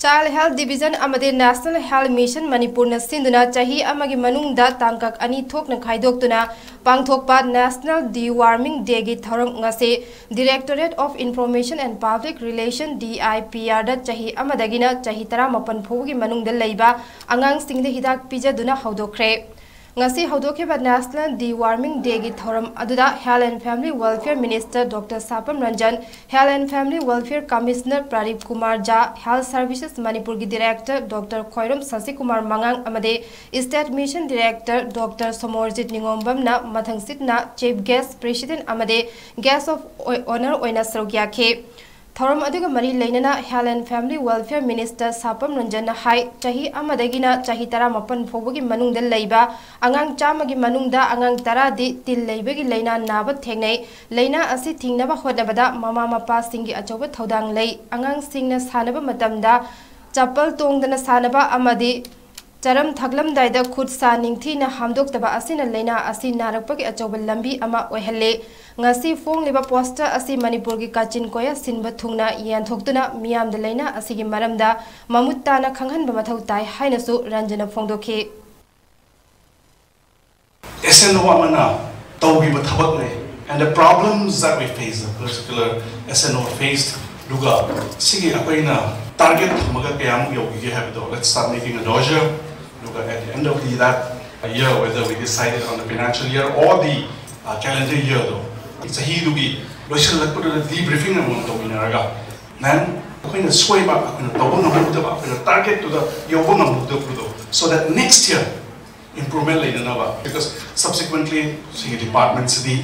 Child Health Division amade National Health Mission Manipur na sheenduna chahi amagi manungda tangkak anee thokna khaidoktuna pangthokpa National Deworming Day gi thouram ngasi Directorate of Information and Public Relations DIPR da chahi amadagina chahi 18 phogi manungda leiba angang singda hidak pijaduna haudokre ngasi haudokeba National Deworming Day gi thouram aduda Health and Family Welfare Minister Dr. Sapam Ranjan, Health and Family Welfare Commissioner Pradeep Kumar Jha, Health Services Manipur gi Director Dr. 𝐼𝐴 Sasi Kumar Mangang amade State Mission Director Dr. 𝐸𝐴 𝐷𝐚𝐿 na mathang sitna Chief Guest President amade Guest of Honor oina sarukyake thouram aduga mari leinana Health and Family Welfare Minister Sapam Ranjan na hai chahi amadagina chahi 18 phobagi manungda leiba angang chamagi manungda angang 10 di til leibagi leina naba thengnei leina asi thingnaba hodnabada mama mapa singi achoba thodang lei angang singna sanaba matamda chapal tongdana sanaba amadi charam thaglam daida khut sa ningthi na hamdok taba asina leina asi narakpagi achoba lambi ama oihalle ngasi fong liba poster asi manipur gi 𝐼𝐴 sinba thungna yanthokduna miyam da leina asi gi maramda mamutta na khanghan ba mathau tai haina su ranjana phongdokhi SNO amana tawgi ba thabak ne and the problems that we face, the particular SNO faced duga sigi apaina target maga kayam yogi have do let's start making a dossier duga at the end of that year whether we decided on the financial year or the calendar year though Chahi dugi loisal lakpura debriefing na mon tominaraga nan akoina soiba akoina tawon na akoina target to the yobon na so that next year improvement later na because subsequently sing departments the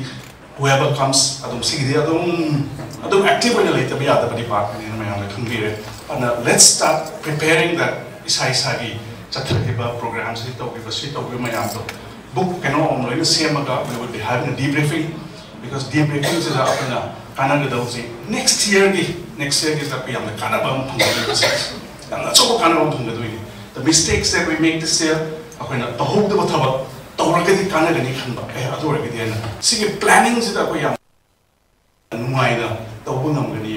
whoever comes adum sing adum active in later be other department in my khangire and let's start preparing that 𝐸𝐴𝐧𝐠 chathakiba programs to mayam to book kano online semaga we will be having a debriefing because debriefing is apna kananga dawsi next year is that we am the kanabam and so kanabam the mistakes that we make this year akoina tahok da thaba tawragadi kanagani khanba adoragadi na sige planning is that we am numaina tawbungamgani